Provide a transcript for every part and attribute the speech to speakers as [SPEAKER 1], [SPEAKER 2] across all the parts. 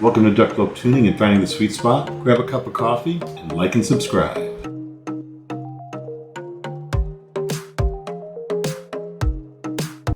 [SPEAKER 1] Welcome to Duck Club Tuning and Finding the Sweet Spot. Grab a cup of coffee and like and subscribe.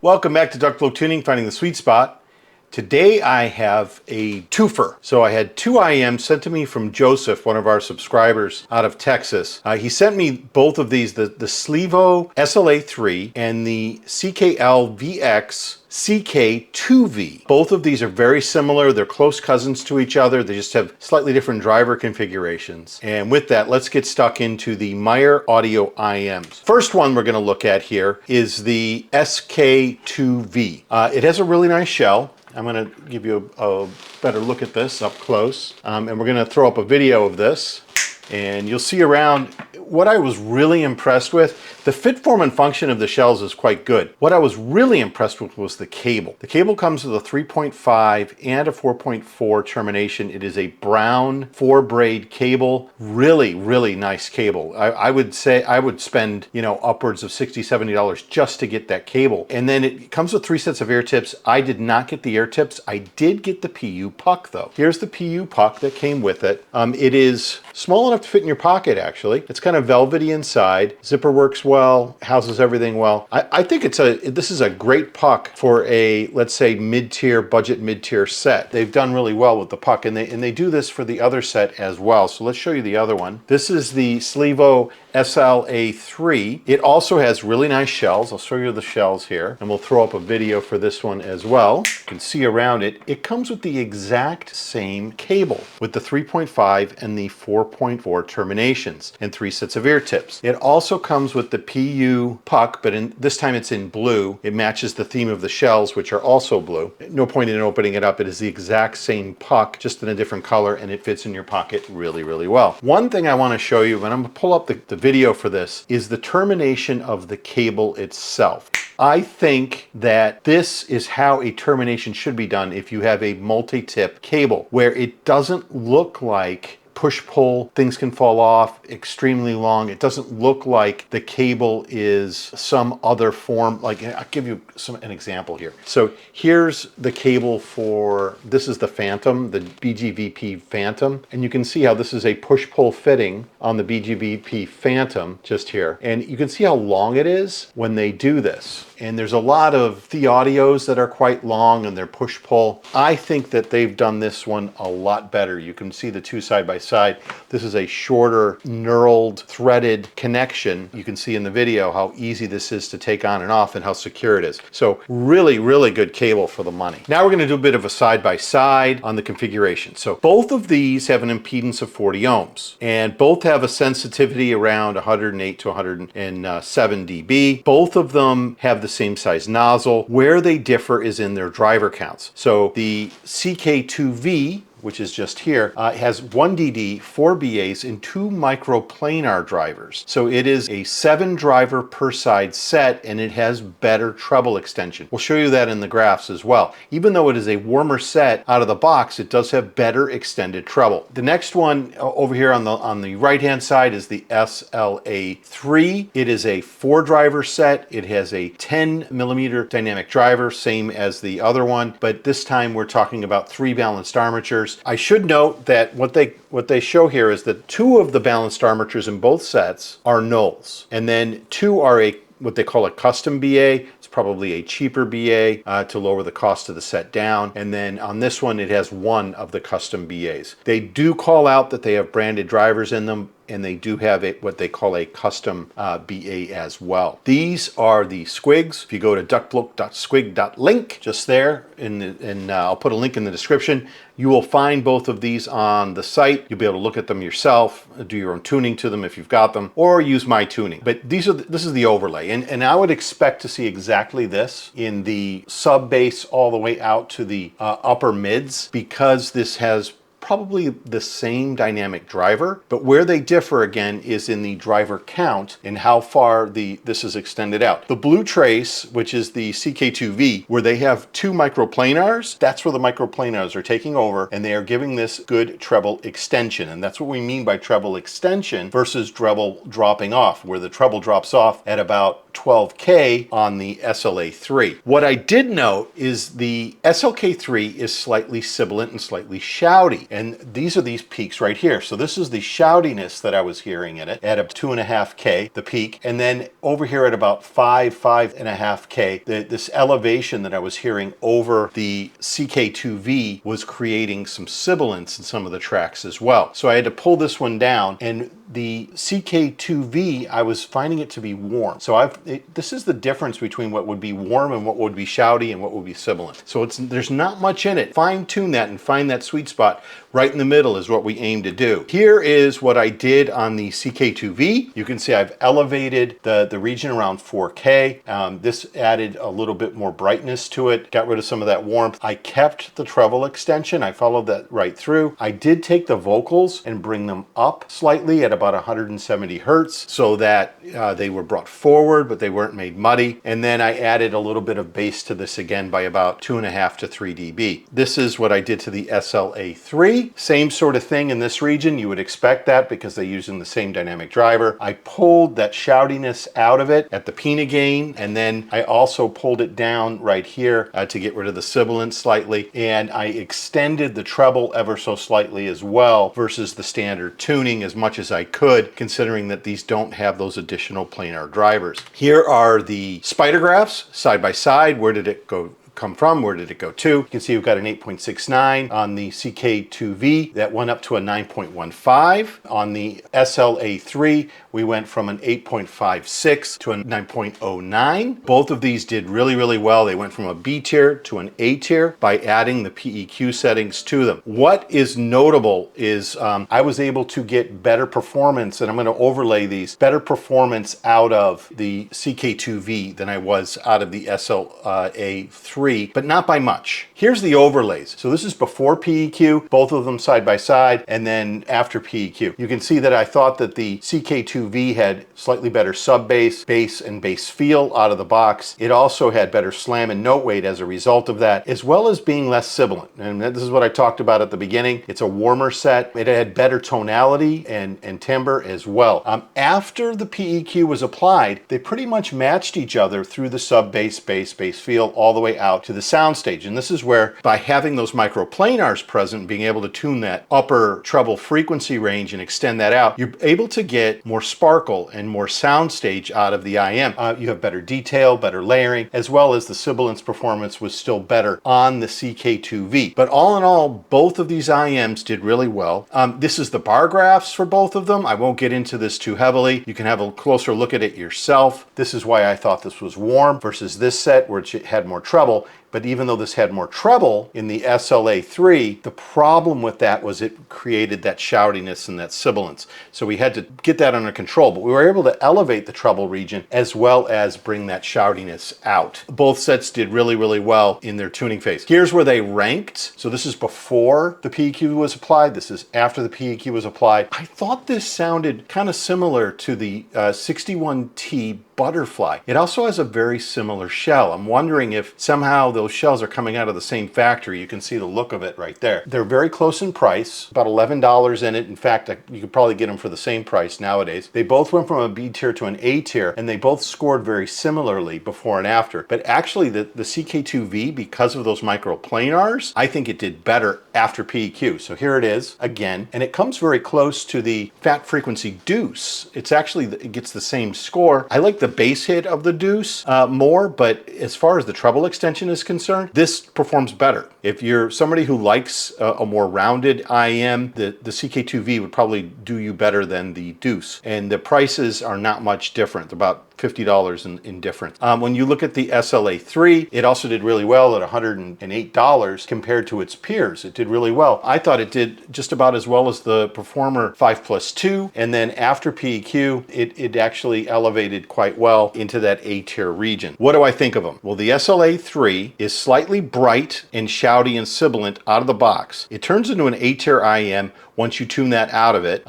[SPEAKER 1] Welcome back to Duck Club Tuning, Finding the Sweet Spot. Today I have a twofer. So I had two IEMs sent to me from Joseph, one of our subscribers out of Texas. He sent me both of these, the SLIIVO SLA3 and the CKLVX CK2V. Both of these are very similar. They're close cousins to each other. They just have slightly different driver configurations. And with that, let's get stuck into the Myer audio IEMs. First one we're going to look at here is the CK2V. It has a really nice shell. I'm going to give you a better look at this up close. And we're going to throw up a video of this. And you'll see around what I was really impressed with. The fit, form, and function of the shells is quite good. What I was really impressed with was the cable. The cable comes with a 3.5 and a 4.4 termination. It is a brown 4-braid cable. Really, really nice cable. I would say I would spend, upwards of $60, $70 just to get that cable. And then it comes with 3 sets of ear tips. I did not get the ear tips. I did get the PU puck though. Here's the PU puck that came with it. It is small enough to fit in your pocket actually. It's kind of velvety inside. Zipper works well, houses everything well. I think this is a great puck for a, let's say, mid-tier, budget mid-tier set. They've done really well with the puck, and they do this for the other set as well. So let's show you the other one. This is the SLIIVO SLA3. It also has really nice shells. I'll show you the shells here, and we'll throw up a video for this one as well. You can see around it. It comes with the exact same cable with the 3.5 and the 4.4 terminations and 3 sets of ear tips. It also comes with the PU puck, but this time it's in blue. It matches the theme of the shells, which are also blue. No point in opening it up. It is the exact same puck, just in a different color, and it fits in your pocket really, really well. One thing I want to show you, and I'm going to pull up the video for this, is the termination of the cable itself. I think that this is how a termination should be done if you have a multi-tip cable, where it doesn't look like push-pull, things can fall off, extremely long. It doesn't look like the cable is some other form. Like, I'll give you an example here. So here's the cable for, this is the Phantom, the BGVP Phantom. And you can see how this is a push-pull fitting on the BGVP Phantom just here. And you can see how long it is when they do this. And there's a lot of the audios that are quite long and they're push-pull. I think that they've done this one a lot better. You can see the two side by side. This is a shorter, knurled, threaded connection. You can see in the video how easy this is to take on and off and how secure it is. So really, really good cable for the money. Now we're going to do a bit of a side by side on the configuration. So both of these have an impedance of 40 ohms and both have a sensitivity around 108 to 107 dB. Both of them have the same size nozzle. Where they differ is in their driver counts. So the CK2V, which is just here, has 1 DD, 4 BAs, and 2 microplanar drivers. So it is a 7 driver per side set, and it has better treble extension. We'll show you that in the graphs as well. Even though it is a warmer set out of the box, it does have better extended treble. The next one over here on the right-hand side is the SLA3. It is a 4 driver set. It has a 10 millimeter dynamic driver, same as the other one, but this time we're talking about 3 balanced armatures. I should note that what they show here is that 2 of the balanced armatures in both sets are nulls, and then 2 are what they call a custom BA. It's probably a cheaper BA to lower the cost of the set down. And then on this one, it has 1 of the custom BAs. They do call out that they have branded drivers in them, and they do have what they call a custom BA as well. These are the Squigs. If you go to duckbloke.squig.link, just there, and I'll put a link in the description, you will find both of these on the site. You'll be able to look at them yourself, do your own tuning to them if you've got them, or use my tuning. But this is the overlay, and I would expect to see exactly this in the sub bass all the way out to the upper mids, because this has probably the same dynamic driver, but where they differ again is in the driver count and how far this is extended out. The blue trace, which is the CK2V, where they have two microplanars, that's where the microplanars are taking over, and they are giving this good treble extension. And that's what we mean by treble extension versus treble dropping off, where the treble drops off at about 12K on the SLA3. What I did note is the SLK3 is slightly sibilant and slightly shouty. And these are these peaks right here. So this is the shoutiness that I was hearing in it at a 2.5K, the peak. And then over here at about 5.5K, this elevation that I was hearing over the CK2V was creating some sibilance in some of the tracks as well. So I had to pull this one down, and the CK2V, I was finding it to be warm. So this is the difference between what would be warm and what would be shouty and what would be sibilant. So there's not much in it. Fine tune that and find that sweet spot right in the middle is what we aim to do. Here is what I did on the CK2V. You can see I've elevated the region around 4K. This added a little bit more brightness to it, got rid of some of that warmth. I kept the treble extension. I followed that right through. I did take the vocals and bring them up slightly at about 170 hertz so that they were brought forward, but they weren't made muddy. And then I added a little bit of bass to this again by about 2.5 to 3 dB. This is what I did to the SLA3. Same sort of thing in this region. You would expect that because they're using the same dynamic driver. I pulled that shoutiness out of it at the Pina gain, and then I also pulled it down right here to get rid of the sibilance slightly, and I extended the treble ever so slightly as well versus the standard tuning as much as I could, considering that these don't have those additional planar drivers. Here are the spider graphs side by side. Where did it come from? Where did it go to? You can see we've got an 8.69 on the CK2V that went up to a 9.15. On the SLA3, we went from an 8.56 to a 9.09. Both of these did really, really well. They went from a B tier to an A tier by adding the PEQ settings to them. What is notable is I was able to get better performance, and I'm going to overlay these, better performance out of the CK2V than I was out of the SLA3. But not by much. Here's the overlays. So this is before PEQ, both of them side by side, and then after PEQ. You can see that I thought that the CK2V had slightly better sub bass, and bass feel out of the box. It also had better slam and note weight as a result of that, as well as being less sibilant. And this is what I talked about at the beginning. It's a warmer set. It had better tonality and timbre as well. After the PEQ was applied, they pretty much matched each other through the sub bass feel all the way out to the soundstage. And this is where, by having those microplanars present, being able to tune that upper treble frequency range and extend that out, you're able to get more sparkle and more soundstage out of the IEM. You have better detail, better layering, as well as the sibilance performance was still better on the CK2V. But all in all, both of these IEMs did really well. This is the bar graphs for both of them. I won't get into this too heavily. You can have a closer look at it yourself. This is why I thought this was warm versus this set, which it had more treble. But even though this had more treble in the SLA3, the problem with that was it created that shoutiness and that sibilance. So we had to get that under control, but we were able to elevate the treble region as well as bring that shoutiness out. Both sets did really, really well in their tuning phase. Here's where they ranked. So this is before the PEQ was applied. This is after the PEQ was applied. I thought this sounded kind of similar to the 61T Butterfly. It also has a very similar shell. I'm wondering if somehow those shells are coming out of the same factory. You can see the look of it right there. They're very close in price, about $11 in it. In fact, you could probably get them for the same price nowadays. They both went from a B tier to an A tier, and they both scored very similarly before and after. But actually, the CK2V, because of those microplanars, I think it did better after PEQ. So here it is again, and it comes very close to the fat frequency Deuce. It's actually, it gets the same score. I like the bass hit of the Deuce more, but as far as the treble extension is concerned, this performs better. If you're somebody who likes a more rounded IEM, the CK2V would probably do you better than the Deuce. And the prices are not much different, about $50 in difference. When you look at the SLA3, it also did really well at $108 compared to its peers. It did really well. I thought it did just about as well as the Performer 5+2, and then after PEQ, it actually elevated quite well into that A tier region. What do I think of them? Well, the SLA3 is slightly bright and shouty rowdy and sibilant out of the box. It turns into an A-tier IEM once you tune that out of it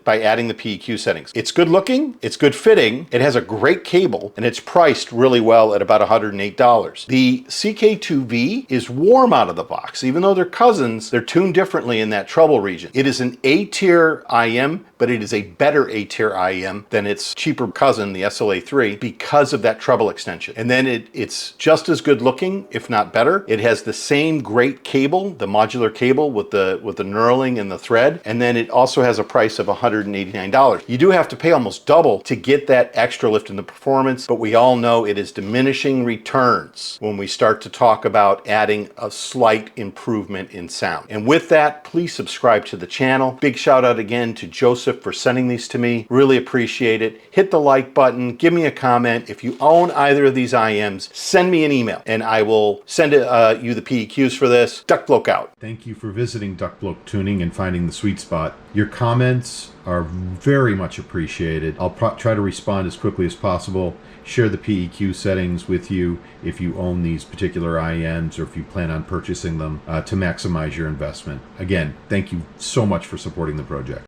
[SPEAKER 1] by adding the PEQ settings. It's good looking, it's good fitting, it has a great cable, and it's priced really well at about $108. The CK2V is warm out of the box. Even though they're cousins, they're tuned differently in that treble region. It is an A-tier IEM, but it is a better A-tier IEM than its cheaper cousin, the SLA3, because of that treble extension. And then it's just as good looking, if not better. It has the same great cable, the modular cable with the knurling and the thread, and then it also has a price of $189. You do have to pay almost double to get that extra lift in the performance, but we all know it is diminishing returns when we start to talk about adding a slight improvement in sound. And with that, please subscribe to the channel. Big shout out again to Joseph for sending these to me. Really appreciate it. Hit the like button, give me a comment. If you own either of these IEMs, send me an email and I will send you the PEQs for this. Duckbloke out. Thank you for visiting Duckbloke Tuning and finding the sweet spot. Your comments are very much appreciated. I'll try to respond as quickly as possible. Share the PEQ settings with you if you own these particular IEMs or if you plan on purchasing them to maximize your investment. Again, thank you so much for supporting the project.